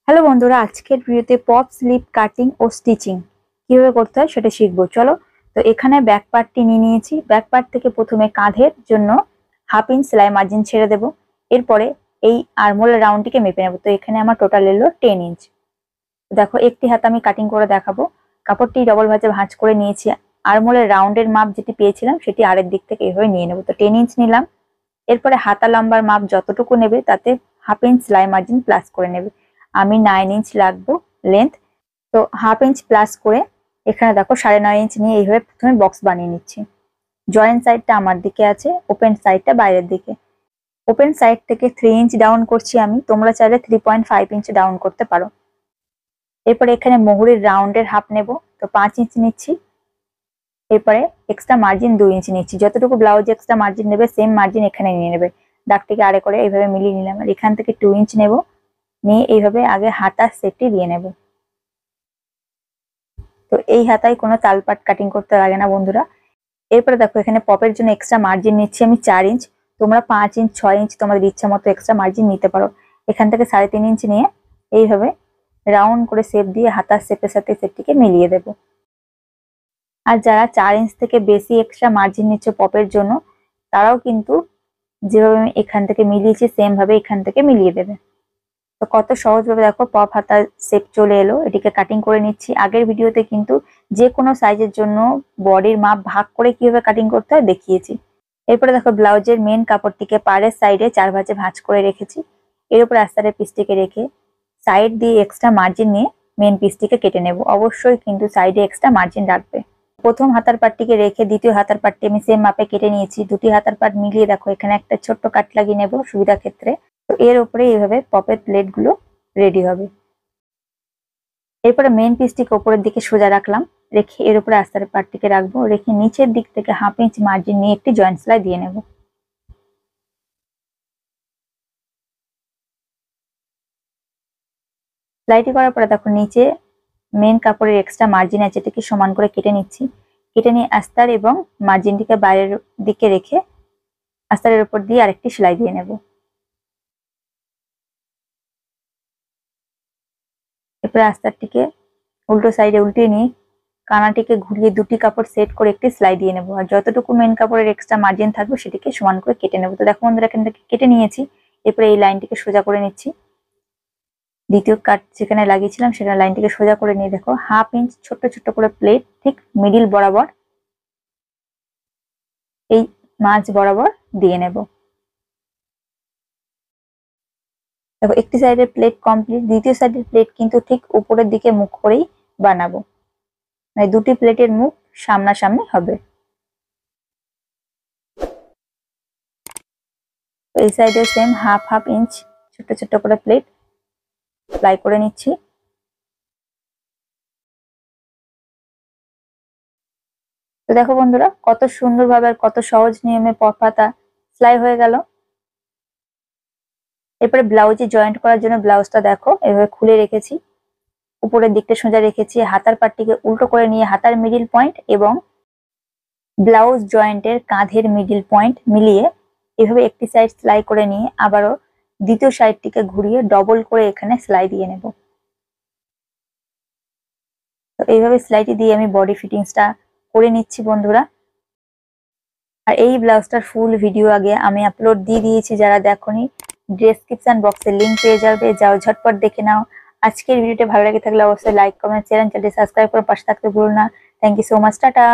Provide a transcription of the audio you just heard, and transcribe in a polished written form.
Hello বন্ধুরা, আজকের ভিডিওতে পপ স্লিপ কাটিং ও স্টিচিং কিভাবে করতে হয় সেটা শিখবো। চলো। তো এখানে ব্যাক পার্টটি নিয়ে নিয়েছি। ব্যাক পার্ট থেকে প্রথমে কাঁধের জন্য 1/2 ইঞ্চ সেলাই মার্জিন ছেড়ে দেবো। এরপরে এই আর্মহোলের রাউন্ডটিকে মেপে নেবো। তো এখানে আমার টোটাল এলো 10 ইঞ্চ। দেখো, একটি হাত আমি কাটিং করে দেখাবো। কাপড়টি ডবল ভাঁজে ভাঁজ করে নিয়েছি। আর্মহোলের রাউন্ডের মাপ যেটি পেয়েছিলাম সেটি আরের দিক থেকে এইভাবে নিয়ে নেবো। তো 10 ইঞ্চ নিলাম। এরপরে হাতা লম্বার মাপ যতটুকু নেবে তাতে 1/2 ইঞ্চ সেলাই মার্জিন প্লাস করে নেবে। আমি 9 ইঞ্চ রাখবো লেন্থ। তো 1/2 ইঞ্চ প্লাস করে এখানে দেখো 9.5 ইঞ্চ নিয়ে এইভাবে প্রথমে বক্স বানিয়ে নিচ্ছি। জয়েন্ট সাইডটা আমার দিকে আছে, ওপেন সাইডটা বাইরের দিকে। ওপেন সাইড থেকে 3 ইঞ্চ ডাউন করছি আমি, তোমরা চাইলে 3.5 ইঞ্চ ডাউন করতে পারো। এরপরে এখানে মোহরের রাউন্ডের হাফ নেব, তো 5 ইঞ্চ নিচ্ছি। এরপরে এক্সট্রা মার্জিন 2 ইঞ্চ নিচ্ছি। যতটুকু ব্লাউজ এক্সট্রা মার্জিন নেবে সেম মার্জিন এখানে নিয়ে নেবে। দাগটিকে আড়ে করে এইভাবে মিলিয়ে নিলাম। আর এখান থেকে 2 ইঞ্চ নেব, নিয়ে এইভাবে আগে হাতার সেটটি দিয়ে নেব। তো এই হাতায় কোনো তালপাট কাটিং করতে লাগে না বন্ধুরা। এরপরে দেখো, এখানে পপের জন্য এক্সট্রা মার্জিন নিচ্ছি আমি 4 ইঞ্চ। তোমরা 5 ইঞ্চ 6 ইঞ্চ তোমাদের ইচ্ছা মতো এক্সট্রা মার্জিন নিতে পারো। এখান থেকে 3.5 ইঞ্চ নিয়ে এইভাবে রাউন্ড করে শেপ দিয়ে হাতার শেপের সাথে সেটটিকে মিলিয়ে দেব। আর যারা 4 ইঞ্চ থেকে বেশি এক্সট্রা মার্জিন নিচ্ছে পপের জন্য, তারাও কিন্তু যেভাবে আমি এখান থেকে মিলিয়েছি সেম ভাবে এখান থেকে মিলিয়ে দেবে। তো কত সহজভাবে দেখো পপ হাতার শেপ চলে এলো। এটিকে কাটিং করে নিচ্ছি। আগের ভিডিওতে কিন্তু যে কোনো সাইজের জন্য বডির মাপ ভাগ করে কিভাবে কাটিং করতে হয় দেখিয়েছি। এরপরে দেখো, ব্লাউজের মেন কাপড়টিকে পাড়ের সাইডে 4 ভাঁজে ভাঁজ করে রেখেছি। এর উপরে আস্তারের পিসটিকে রেখে সাইড দিয়ে এক্সট্রা মার্জিন নিয়ে মেন পিসটিকে কেটে নেব। অবশ্যই কিন্তু সাইডে এক্সট্রা মার্জিন রাখবে। প্রথম হাতার পাটটিকে রেখে দ্বিতীয় হাতার পাটটি আমি সেম মাপে কেটে নিয়েছি। দুটি হাতার পাট মিলিয়ে দেখো এখানে একটা ছোট্ট কাট লাগিয়ে নেব সুবিধা ক্ষেত্রে। তো এর উপরে এইভাবে পপের প্লেট গুলো রেডি হবে। এরপরে মেন পিসটিকে উপরের দিকে সোজা রাখলাম, রেখে এর উপরে আস্তারের পাটটিকে রাখবো। রেখে নিচের দিক থেকে 1/2 ইঞ্চ মার্জিন নিয়ে একটি জয়েন্ট সেলাই দিয়ে নেব। সেলাইটি করার পরে দেখো নিচে মেন কাপড়ের এক্সট্রা মার্জিন আছে, এটাকে সমান করে কেটে নিচ্ছি। কেটে নিয়ে আস্তার এবং মার্জিনটিকে বাইরের দিকে রেখে আস্তারের উপর দিয়ে আরেকটি সেলাই দিয়ে নেব। এরপরে আস্তারটিকে উল্টো সাইডে উল্টিয়ে নিয়ে কানাটিকে ঘুরিয়ে দুটি কাপড় সেট করে একটি সেলাই দিয়ে নেবো। আর যতটুকু মেন কাপড়ের এক্সট্রা মার্জিন থাকবে সেটিকে সমান করে কেটে নেবো। তো দেখো বন্ধুরা, এখান থেকে কেটে নিয়েছি। এরপরে এই লাইনটিকে সোজা করে নিচ্ছি। দ্বিতীয় কাট যেখানে লাগিয়েছিলাম সেখানে লাইনটিকে সোজা করে নিয়ে দেখো 1/2 ইঞ্চ ছোট্ট ছোট্ট করে প্লেট ঠিক মিডিল বরাবর এই মাঝ বরাবর দিয়ে নেব। দেখো, একটি সাইডের প্লেট কমপ্লিট। দ্বিতীয় সাইডের প্লেট কিন্তু ঠিক উপরের দিকে মুখ করেই বানাবো, মানে দুটি প্লেটের মুখ সামনাসামনি হবে। তো এই সাইডে সেম 1/2 ইঞ্চ ছোট্ট ছোট্ট করে প্লেট সেলাই করে নিচ্ছি। তো দেখো বন্ধুরা, কত সুন্দরভাবে আর কত সহজ নিয়মে পপ হাতা সেলাই হয়ে গেল। এরপরে ব্লাউজে জয়েন্ট করার জন্য ব্লাউজটা দেখো এভাবে খুলে রেখেছি। উপরের দিকটা সোজা রেখেছি। হাতার পাটটিকে উল্টো করে নিয়ে হাতার মিডিল পয়েন্ট এবং ব্লাউজ জয়েন্টের কাঁধের মিডিল পয়েন্ট মিলিয়ে এভাবে একটি সাইড সেলাই করে নিয়ে আবারও দ্বিতীয় সাইডটিকে ঘুরিয়ে ডবল করে এখানে সেলাই দিয়ে নেব। তো এইভাবে সেলাইটি দিয়ে আমি বডি ফিটিংসটা করে নিচ্ছি বন্ধুরা। আর এই ব্লাউজটার ফুল ভিডিও আগে আমি আপলোড দিয়ে দিয়েছি, যারা দেখোনি ডেসক্রিপশন বক্সে লিংক পেয়ে যাবে, যাও ঝটপট দেখে নাও। আজকের ভিডিওটা ভালো লেগে থাকলে অবশ্যই লাইক কমেন্ট শেয়ার চ্যানেলটি সাবস্ক্রাইব করে পাশে থাকতে ভুলো না। Thank you so much, tata.